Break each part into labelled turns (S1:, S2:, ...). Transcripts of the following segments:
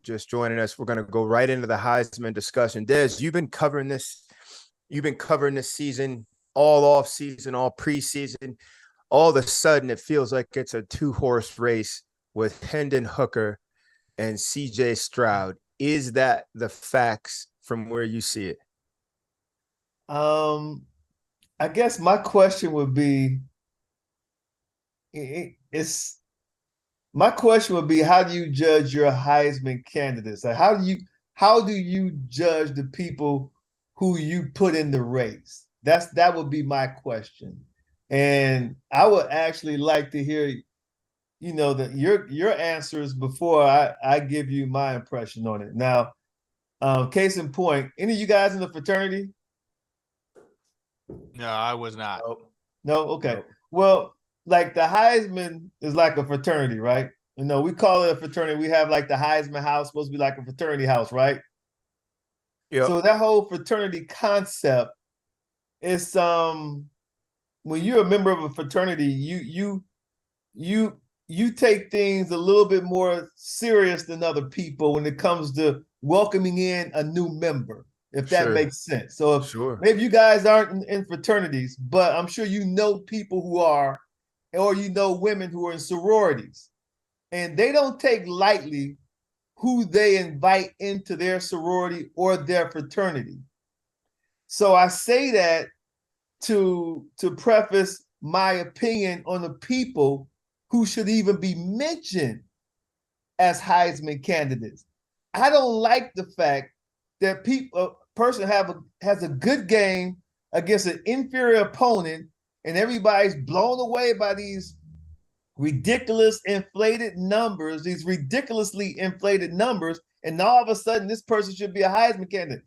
S1: just joining us, we're going to go right into the Heisman discussion. Des, you've been covering this season, all off season, all preseason. All of a sudden, it feels like it's a 2-horse race with Hendon Hooker and CJ Stroud. Is that the facts from where you see it?
S2: I guess my question would be, how do you judge your Heisman candidates? Like, how do you judge the people who you put in the race? That would be my question. And I would actually like to hear, your answers before I give you my impression on it. Now, case in point, any of you guys in the fraternity?
S3: No, I was not.
S2: No? Okay. Well, like the Heisman is like a fraternity, right? We call it a fraternity. We have like the Heisman house, supposed to be like a fraternity house, right?
S1: Yeah.
S2: So that whole fraternity concept is when you're a member of a fraternity, you take things a little bit more serious than other people when it comes to welcoming in a new member, if that makes sense. So maybe you guys aren't in fraternities, but I'm sure you know people who are, or women who are in sororities, and they don't take lightly who they invite into their sorority or their fraternity. So I say that to preface my opinion on the people who should even be mentioned as Heisman candidates. I don't like the fact that a person has a good game against an inferior opponent, and everybody's blown away by these ridiculously inflated numbers, and all of a sudden this person should be a Heisman candidate.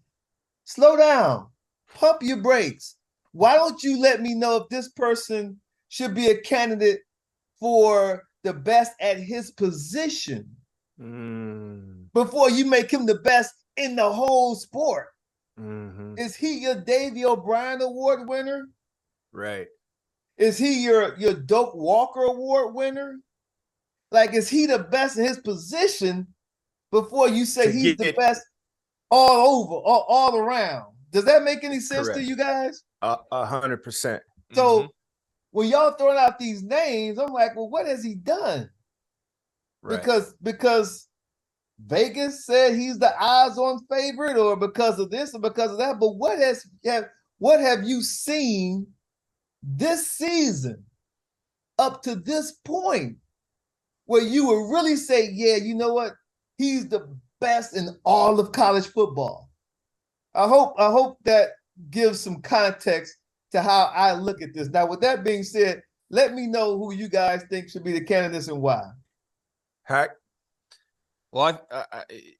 S2: Slow down, pump your brakes. Why don't you let me know if this person should be a candidate for the best at his position before you make him the best in the whole sport? Mm-hmm. Is he your Davey O'Brien Award winner?
S1: Right.
S2: Is he your Doak Walker Award winner? Like, is he the best in his position before you say he's the best all over, all around? Does that make any sense to you guys?
S1: 100%.
S2: So when y'all throwing out these names, I'm like, well, what has he done? Right. Because Vegas said he's the odds-on favorite, or because of this or because of that. But what have you seen this season up to this point where you would really say, yeah, you know what? He's the best in all of college football. I hope that gives some context to how I look at this. Now, with that being said, let me know who you guys think should be the candidates and why.
S1: Hack.
S3: Well,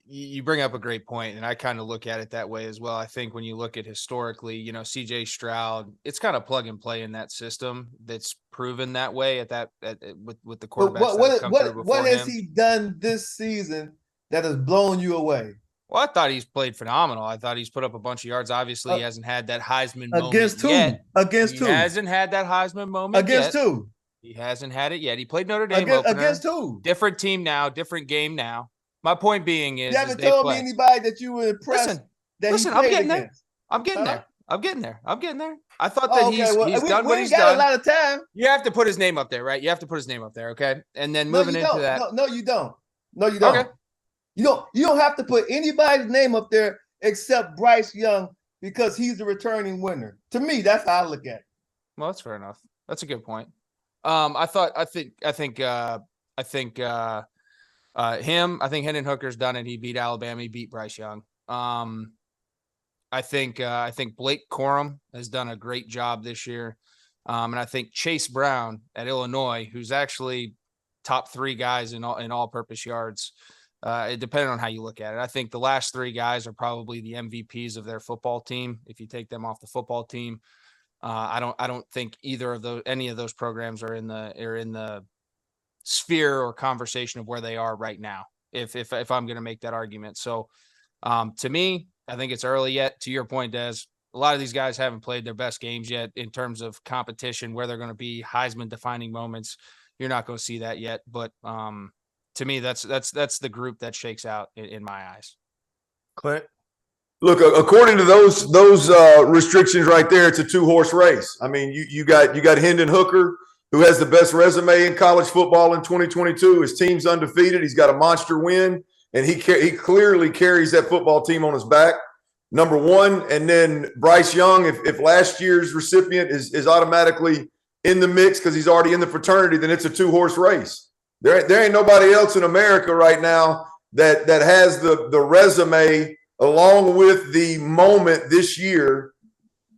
S3: you bring up a great point, and I kind of look at it that way as well. I think when you look at historically, CJ Stroud, it's kind of plug and play in that system that's proven that way with the quarterbacks that have come through before
S2: what has he done this season that has blown you away?
S3: Well, I thought he's played phenomenal. I thought he's put up a bunch of yards. Obviously, he hasn't had that Heisman moment yet.
S2: He
S3: hasn't had that Heisman moment
S2: against
S3: yet.
S2: who?
S3: He hasn't had it yet. He played Notre Dame
S2: against who?
S3: Different team now, different game now. My point being is,
S2: you haven't told me anybody that you were impressed
S3: listen,
S2: he played
S3: against. I'm getting there. I'm getting there. I thought that he's done what he's done.
S2: We got a lot of time.
S3: You have to put his name up there, right? You have to put his name up there, okay? And then moving into that.
S2: No, you don't. No, you don't. Okay. You don't have to put anybody's name up there except Bryce Young because he's the returning winner. To me, that's how I look at it.
S3: Well, that's fair enough. That's a good point. I think Hendon Hooker's done it. He beat Alabama. He beat Bryce Young. I think Blake Corum has done a great job this year. And I think Chase Brown at Illinois, who's actually top 3 guys in all-purpose yards, depending on how you look at it. I think the last 3 guys are probably the MVPs of their football team. If you take them off the football team, I don't think any of those programs are in the sphere or conversation of where they are right now. If I'm going to make that argument, so to me, I think it's early yet. To your point, Des, a lot of these guys haven't played their best games yet in terms of competition, where they're going to be Heisman defining moments. You're not going to see that yet, but to me, that's the group that shakes out in my eyes.
S1: Clint?
S4: Look, according to those restrictions right there, it's a 2-horse race. I mean, you got Hendon Hooker, who has the best resume in college football in 2022. His team's undefeated. He's got a monster win, and he clearly carries that football team on his back. Number one, and then Bryce Young, if last year's recipient is automatically in the mix because he's already in the fraternity, then it's a 2-horse race. There ain't nobody else in America right now that has the resume along with the moment this year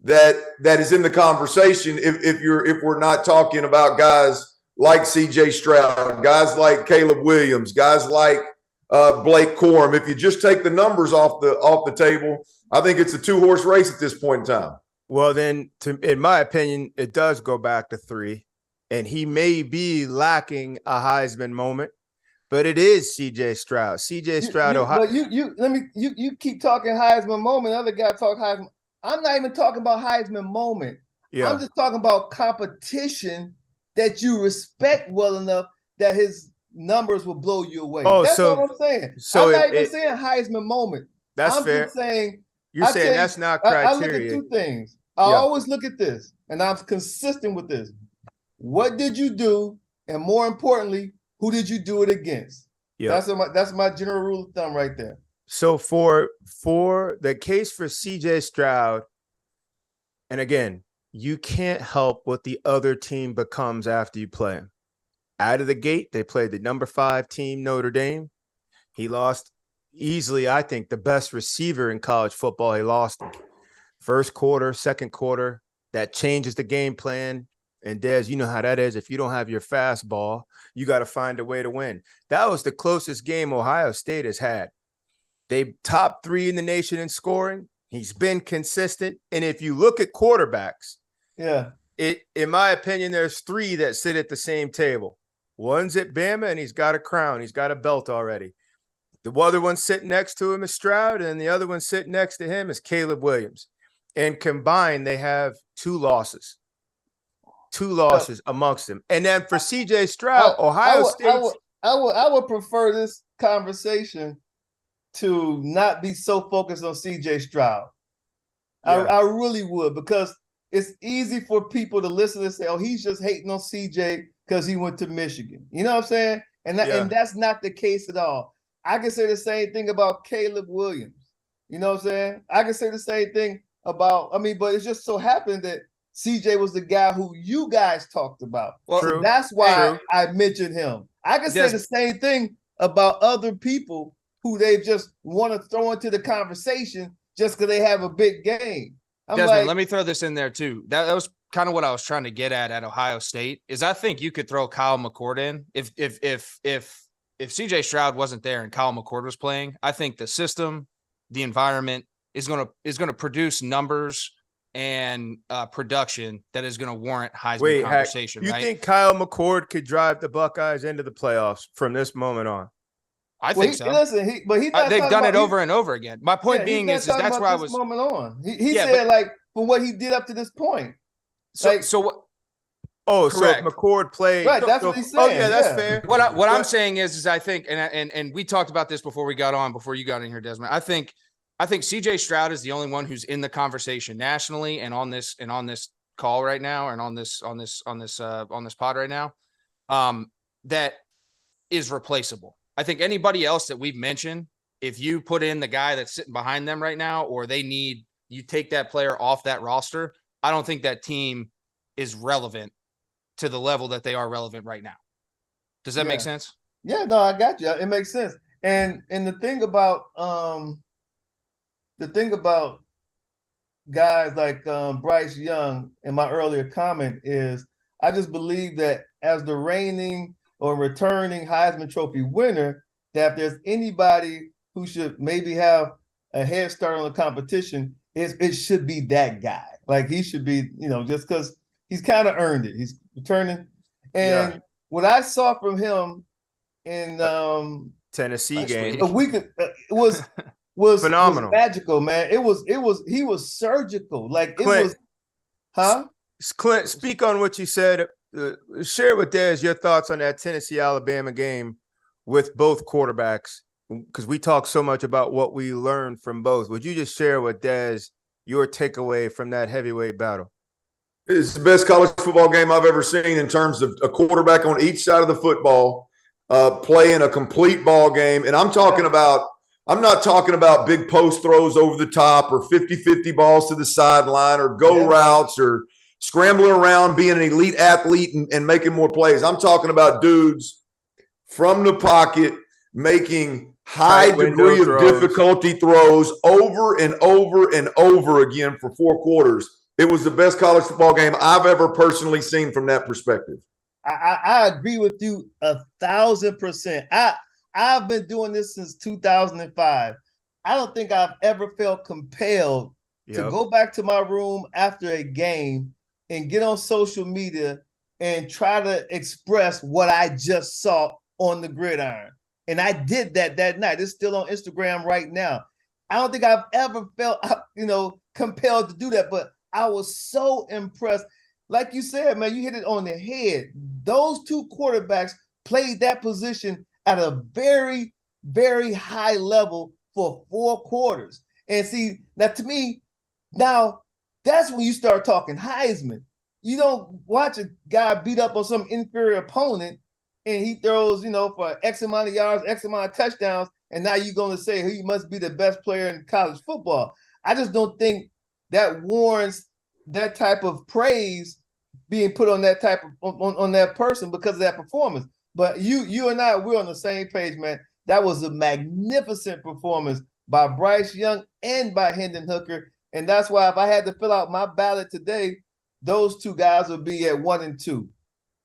S4: that is in the conversation. If we're not talking about guys like CJ Stroud, guys like Caleb Williams, guys like Blake Corum, if you just take the numbers off the table, I think it's a 2-horse race at this point in time.
S1: Well, then, in my opinion, it does go back to 3, and he may be lacking a Heisman moment, but it is CJ Stroud. CJ Stroud, Ohio.
S2: But you keep talking Heisman moment. Other guy talk Heisman. I'm not even talking about Heisman moment. Yeah. I'm just talking about competition that you respect well enough that his numbers will blow you away.
S1: Oh,
S2: that's
S1: so,
S2: what I'm saying.
S1: So
S2: I'm not even saying Heisman moment.
S1: That's
S2: I'm
S1: fair.
S2: Just saying.
S1: You're saying that's not criteria.
S2: I look at 2 things. I always look at this, and I'm consistent with this. What did you do? And more importantly, who did you do it against? Yeah, that's my general rule of thumb right there.
S1: So for the case for CJ Stroud, and again, you can't help what the other team becomes after you play him. Out of the gate, they played the number 5 team, Notre Dame. He lost easily, I think, the best receiver in college football. He lost him. First quarter, second quarter, that changes the game plan. And Des, you know how that is. If you don't have your fastball, you got to find a way to win. That was the closest game Ohio State has had. They top 3 in the nation in scoring. He's been consistent. And if you look at quarterbacks, in my opinion, there's 3 that sit at the same table. One's at Bama, and he's got a crown. He's got a belt already. The other one sitting next to him is Stroud, and the other one sitting next to him is Caleb Williams. And combined, they have 2 losses. 2 losses amongst them. And then for CJ Stroud, Ohio State.
S2: I would prefer this conversation to not be so focused on CJ Stroud. Yeah. I really would, because it's easy for people to listen and say, oh, he's just hating on CJ because he went to Michigan. You know what I'm saying? And that's not the case at all. I can say the same thing about Caleb Williams. You know what I'm saying? I can say the same thing about, but it's just so happened that CJ was the guy who you guys talked about. Well, so that's why I mentioned him. I can say the same thing about other people who they just want to throw into the conversation just because they have a big game.
S3: Desmond, let me throw this in there too. That was kind of what I was trying to get at Ohio State. Is I think you could throw Kyle McCord in if CJ Stroud wasn't there and Kyle McCord was playing. I think the system, the environment is going to produce numbers and production that is going to warrant Heisman conversation.
S1: You think Kyle McCord could drive the Buckeyes into the playoffs from this moment on?
S3: I think so.
S2: Listen,
S3: they've done it over and over again. My point being is that's where I was.
S2: Moment on. He said for what he did up to this point.
S3: So what?
S1: Oh, correct. So if McCord played.
S2: Right, that's what he's saying.
S1: Oh, yeah, that's fair.
S3: What I'm saying is I think, and we talked about this before you got in here, Desmond. I think CJ Stroud is the only one who's in the conversation nationally and on this call right now and on this pod right now, that is replaceable. I think anybody else that we've mentioned, if you put in the guy that's sitting behind them right now, or you take that player off that roster, I don't think that team is relevant to the level that they are relevant right now. Does that make sense?
S2: Yeah, no, I got you. It makes sense. And the thing about guys like Bryce Young, in my earlier comment, is I just believe that as the reigning or returning Heisman Trophy winner, that if there's anybody who should maybe have a head start on the competition, it should be that guy. Like, he should be, just because he's kind of earned it. He's returning. And what I saw from him in
S1: Tennessee game
S2: a week was phenomenal, was magical, man. He was surgical. Like,
S1: Clint,
S2: it was,
S1: Clint, speak on what you said. Share with Des your thoughts on that Tennessee-Alabama game with both quarterbacks, because we talk so much about what we learned from both. Would you just share with Des your takeaway from that heavyweight battle?
S4: It's the best college football game I've ever seen in terms of a quarterback on each side of the football playing a complete ball game. And I'm not talking about big post throws over the top or 50-50 balls to the sideline or go routes or scrambling around, being an elite athlete and making more plays. I'm talking about dudes from the pocket making high degree of difficulty throws over and over and over again for 4 quarters. It was the best college football game I've ever personally seen from that perspective.
S2: I agree with you 1,000%. I've been doing this since 2005. I don't think I've ever felt compelled to go back to my room after a game and get on social media and try to express what I just saw on the gridiron. And I did that night. It's still on Instagram right now. I don't think I've ever felt, compelled to do that, but I was so impressed. Like you said, man, you hit it on the head. Those 2 quarterbacks played that position at a very, very high level for 4 quarters. And see, now to me, that's when you start talking Heisman. You don't watch a guy beat up on some inferior opponent and he throws, for X amount of yards, X amount of touchdowns, and now you're going to say he must be the best player in college football. I just don't think that warrants that type of praise being put on that type of on that person because of that performance. But you and I, we're on the same page, man. That was a magnificent performance by Bryce Young and by Hendon Hooker. And that's why if I had to fill out my ballot today, those 2 guys would be at 1 and 2.